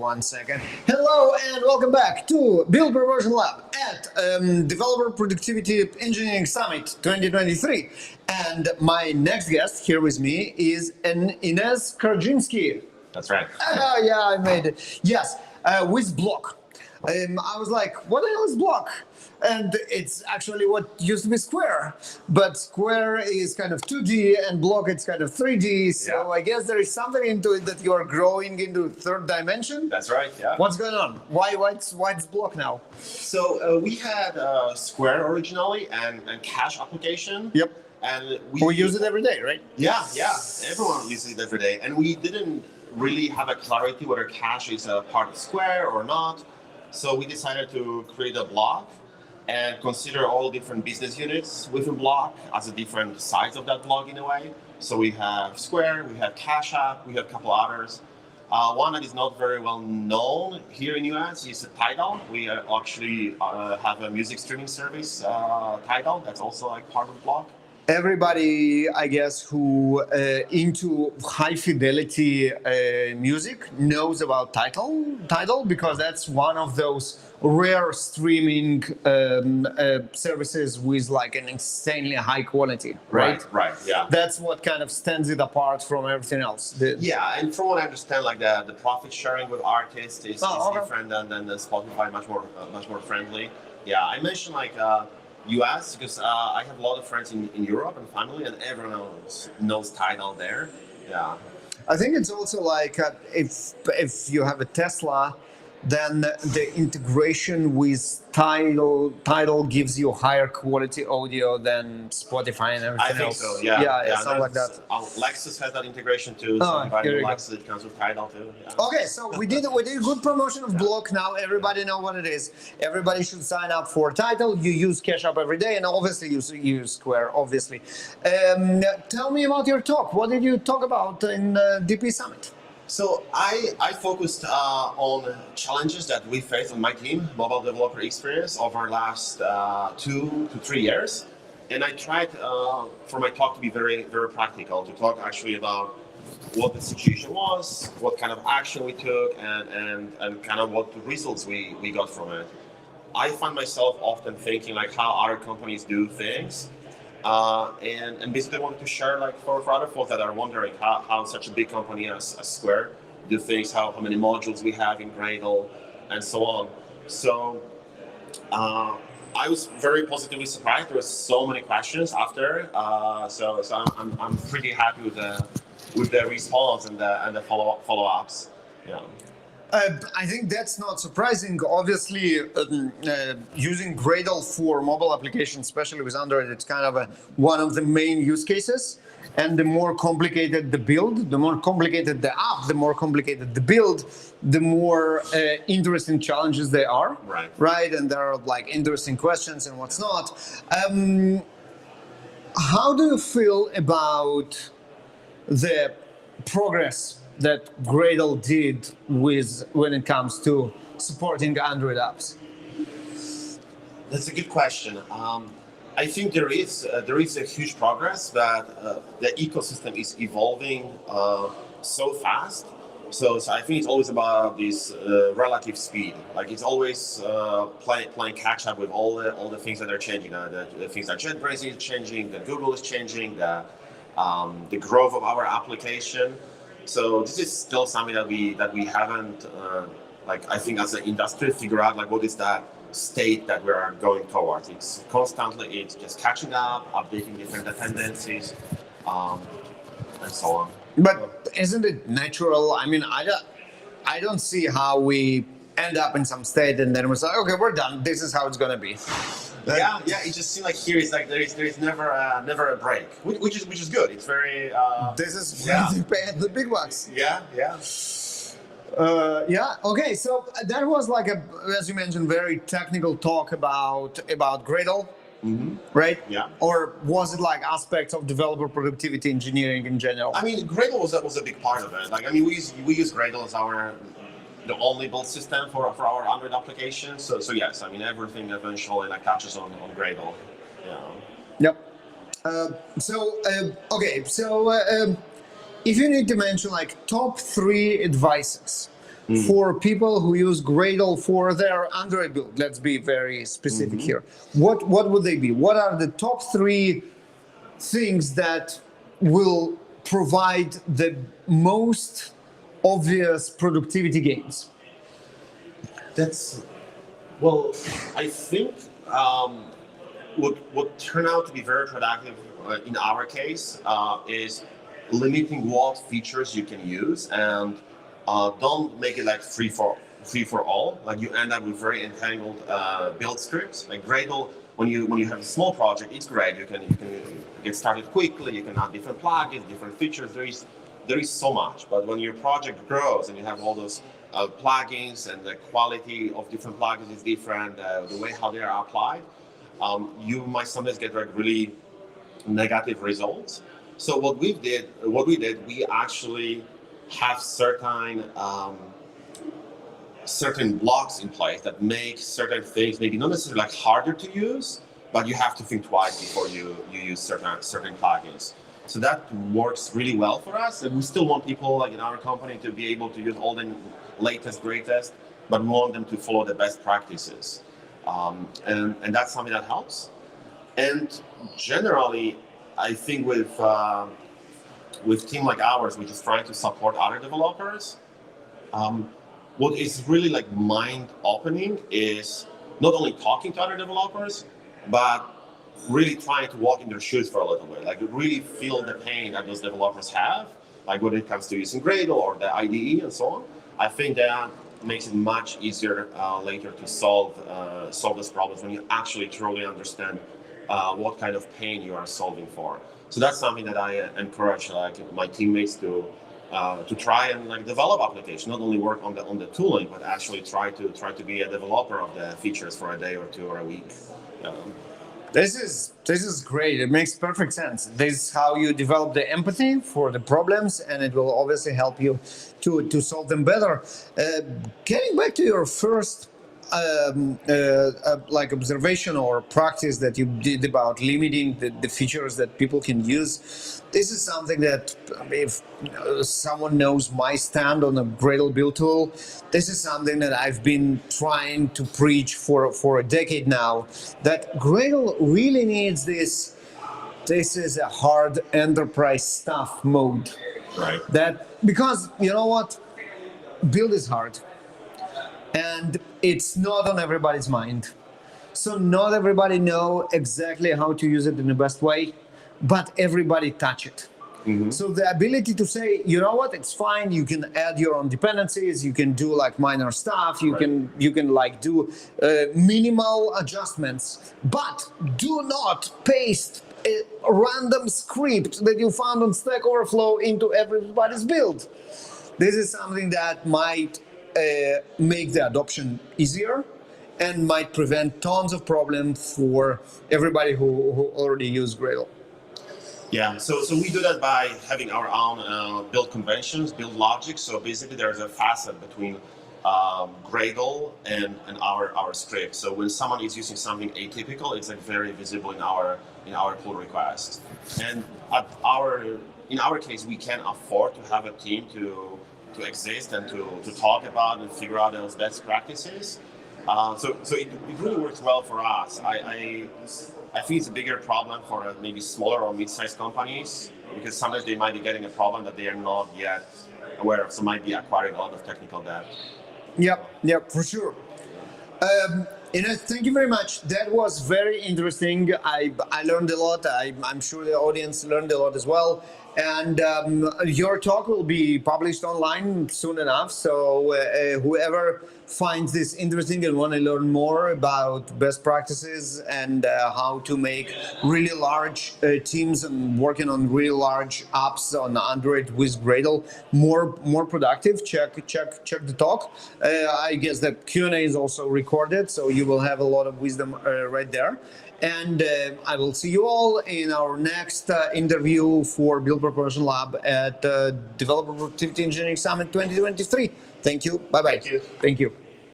1 second. Hello and welcome back to Build Perversion Lab at Developer Productivity Engineering Summit 2023. And my next guest here with me is Inez Korczyński. That's right. Yeah, I made it. Yes, with Block. I was like, what the hell is Block? And it's actually what used to be Square, but Square is kind of 2D and Block it's kind of 3D. So yeah. I guess there is something into it that you are growing into third dimension. That's right. Yeah. What's going on? Why it's Block now? So we had Square originally and Cache application. Yep. And we use it every day, right? Yeah. Everyone uses it every day, and we didn't really have a clarity whether Cache is a part of Square or not. So we decided to create a block and consider all different business units within Block as a different size of that block in a way. So we have Square, we have Cash App, we have a couple others. One that is not very well known here in US is Tidal. We actually have a music streaming service, Tidal, that's also like part of Block. Everybody, I guess, who into high fidelity music knows about Tidal because that's one of those rare streaming services with like an insanely high quality, right? Right, yeah. That's what kind of stands it apart from everything else. Yeah, and from what I understand, like the profit sharing with artists is different than the Spotify, much more friendly. Yeah, I mentioned like US because I have a lot of friends in Europe and family, and everyone knows Tidal there. Yeah, I think it's also like if you have a Tesla, then the integration with Tidal gives you higher quality audio than Spotify and everything else. I think so. Yeah, something like that. Lexus has that integration too. So if I know Lexus, it comes with Tidal too. Yeah. Okay, so we did a good promotion of Block. Now everybody know what it is. Everybody should sign up for Tidal. You use Cash App every day, and obviously you use Square. Obviously, tell me about your talk. What did you talk about in DPE Summit? So I focused on challenges that we faced on my team, mobile developer experience, over the last 2 to 3 years. And I tried for my talk to be very, very practical, to talk actually about what the situation was, what kind of action we took, and kind of what the results we got from it. I find myself often thinking like how other companies do things. And basically wanted to share like for other folks that are wondering how such a big company as Square do things, how many modules we have in Gradle, and so on. So I was very positively surprised. There were so many questions after, so I'm pretty happy with the response and the follow-ups. Yeah. I think that's not surprising. Obviously, using Gradle for mobile applications, especially with Android, it's kind of one of the main use cases. And the more complicated the build, the more complicated the app, the more complicated the build, the more interesting challenges they are. Right. And there are like interesting questions and what's not. How do you feel about the progress that Gradle did when it comes to supporting Android apps? That's a good question. I think there is a huge progress that the ecosystem is evolving so fast. So I think it's always about this relative speed. Like it's always playing catch up with all the things that are changing. The things that JetBrains is changing, that Google is changing, the growth of our application. So this is still something that we haven't, I think as an industry, figure out like what is that state that we are going towards. It's just catching up, updating different dependencies, and so on. But isn't it natural? I mean, I don't see how we end up in some state and then we're like, okay, we're done. This is how it's gonna be. Yeah. It just seems like here is like there is never a break, which is good. It's very. This is where they pay the big bucks. Yeah. Okay. So that was like as you mentioned, very technical talk about Gradle, right? Yeah. Or was it like aspects of developer productivity engineering in general? I mean, Gradle was a big part of it. Like, I mean, we use Gradle as the only build system for our Android application. So yes, I mean everything eventually like touches on Gradle. Yeah. Yep. If you need to mention like top 3 advices for people who use Gradle for their Android build? Let's be very specific here. What would they be? What are the top 3 things that will provide the most obvious productivity gains? Well, I think what turned out to be very productive in our case is limiting what features you can use, and don't make it like free for all. Like you end up with very entangled build scripts. Like Gradle, when you have a small project, it's great. You can get started quickly. You can add different plugins, different features. There is so much. But when your project grows and you have all those plugins, and the quality of different plugins is different, the way how they are applied, you might sometimes get like really negative results. So what we did, we actually have certain blocks in place that make certain things maybe not necessarily like harder to use, but you have to think twice before you use certain plugins. So that works really well for us, and we still want people like in our company to be able to use all the latest, greatest, but we want them to follow the best practices, and that's something that helps. And generally, I think with team like ours, which is trying to support other developers, what is really like mind-opening is not only talking to other developers, but really trying to walk in their shoes for a little bit, like really feel the pain that those developers have, like when it comes to using Gradle or the IDE and so on. I think that makes it much easier later to solve those problems when you actually truly understand what kind of pain you are solving for. So that's something that I encourage like my teammates to try and like develop applications, not only work on the tooling, but actually try to be a developer of the features for a day or 2 or a week. This is great. It makes perfect sense. This is how you develop the empathy for the problems, and it will obviously help you to solve them better. Getting back to your first like observation or practice that you did about limiting the features that people can use, this is something that if someone knows my stand on a Gradle build tool, this is something that I've been trying to preach for a decade now, that Gradle really needs this is a hard enterprise stuff mode. Right. That, because you know what, build is hard. And it's not on everybody's mind. So not everybody know exactly how to use it in the best way, but everybody touch it. So the ability to say, you know what, it's fine. You can add your own dependencies. You can do like minor stuff. You can like do minimal adjustments, but do not paste a random script that you found on Stack Overflow into everybody's build. This is something that might make the adoption easier and might prevent tons of problems for everybody who already use Gradle. Yeah, so we do that by having our own build conventions, build logic. So basically there's a facet between Gradle and our script. So when someone is using something atypical, it's like very visible in our pull request. And in our case, we can afford to have a team to exist and to talk about and figure out those best practices. So it really works well for us. I think it's a bigger problem for maybe smaller or mid-sized companies, because sometimes they might be getting a problem that they are not yet aware of, so might be acquiring a lot of technical debt. Yep, for sure. Inez, thank you very much. That was very interesting. I learned a lot. I'm sure the audience learned a lot as well. And your talk will be published online soon enough. So whoever finds this interesting and want to learn more about best practices and how to make really large teams and working on really large apps on Android with Gradle more productive, check the talk. I guess the Q&A is also recorded, so you will have a lot of wisdom right there. And I will see you all in our next interview for Build Preparation Lab at Developer Productivity Engineering Summit 2023. Thank you. Bye-bye. Thank you. Thank you.